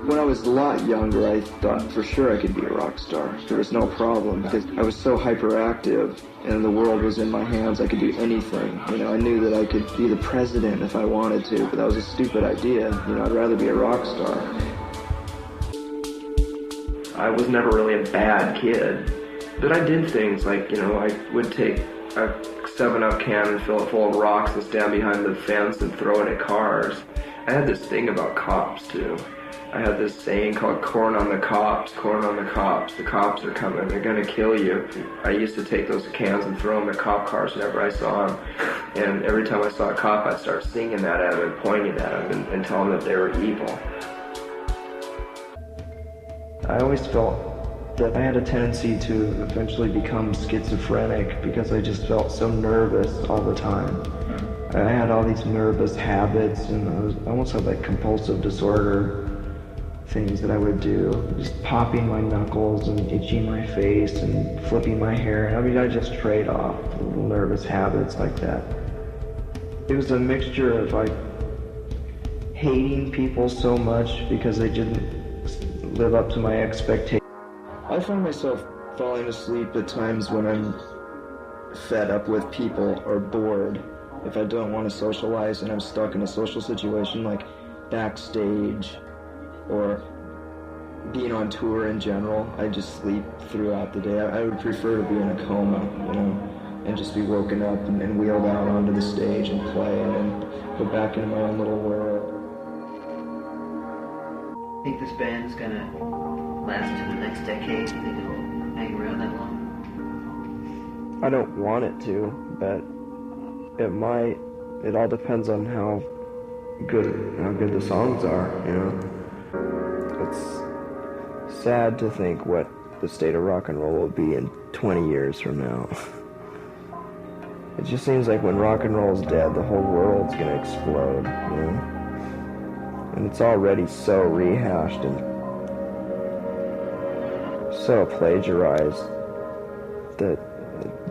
When I was a lot younger, I thought for sure I could be a rock star. There was no problem because I was so hyperactive and the world was in my hands. I could do anything. You know, I knew that I could be the president if I wanted to, but that was a stupid idea. You know, I'd rather be a rock star. I was never really a bad kid, but I did things like, you know, I would take a 7-Up can and fill it full of rocks and stand behind the fence and throw it at cars. I had this thing about cops, too. I had this saying called corn on the cops, corn on the cops are coming, they're gonna kill you. I used to take those cans and throw them at cop cars whenever I saw them. And every time I saw a cop, I'd start singing that at them and pointing at them and telling them that they were evil. I always felt that I had a tendency to eventually become schizophrenic because I just felt so nervous all the time. I had all these nervous habits and I almost had like compulsive disorder things that I would do, just popping my knuckles and itching my face and flipping my hair. I mean, I just trade off little nervous habits like that. It was a mixture of like hating people so much because they didn't live up to my expectations. I find myself falling asleep at times when I'm fed up with people or bored. If I don't want to socialize and I'm stuck in a social situation like backstage or being on tour in general, I just sleep throughout the day. I would prefer to be in a coma, you know, and just be woken up and wheeled out onto the stage and play and then go back into my own little world. Think this band's gonna last into the next decade? Think it'll hang around that long? I don't want it to, but it might. It all depends on how good the songs are, you know. It's sad to think what the state of rock and roll will be in 20 years from now. It just seems like when rock and roll's dead, the whole world's gonna explode, you know? And it's already so rehashed and so plagiarized that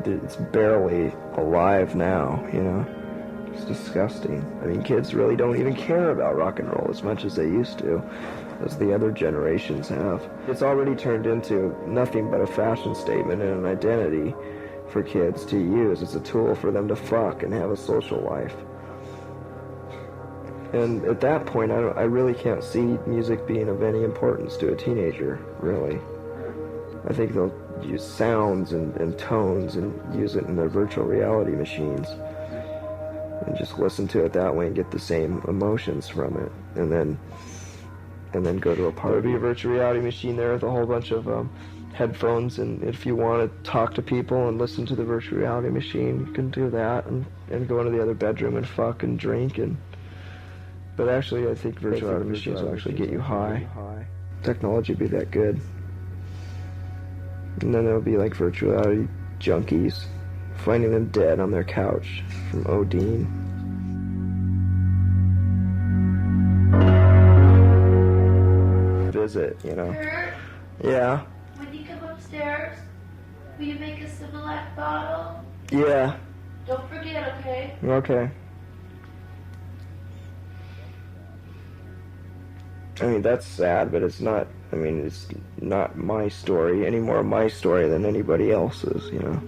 it's barely alive now, you know? It's disgusting. I mean, kids really don't even care about rock and roll as much as they used to, as the other generations have. It's already turned into nothing but a fashion statement and an identity for kids to use. It's a tool for them to fuck and have a social life. And at that point, I really can't see music being of any importance to a teenager, really. I think they'll use sounds and tones and use it in their virtual reality machines and just listen to it that way and get the same emotions from it, and then go to a party. There'll be a virtual reality machine there with a whole bunch of headphones, and if you want to talk to people and listen to the virtual reality machine, you can do that and go into the other bedroom and fuck and drink. But actually, I think virtual reality machines will actually get you high. Technology will be that good. And then there'll be like virtual reality junkies, finding them dead on their couch from Odin. Visit, you know. Kurt, Yeah. when you come upstairs, will you make us a Similac bottle? Yeah. Don't forget, okay? Okay. I mean, that's sad, but it's not, I mean, it's not my story, any more my story than anybody else's, you know.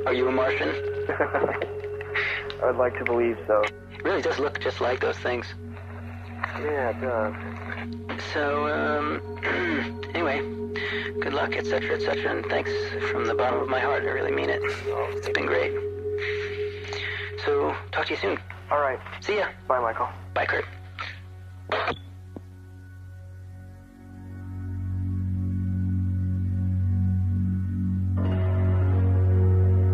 Are you a Martian? I'd like to believe so. It really does look just like those things. Yeah, it does. So, anyway, good luck, etc., and thanks from the bottom of my heart. I really mean it. It's been great. So, talk to you soon. All right. See ya. Bye, Michael. Bye, Kurt.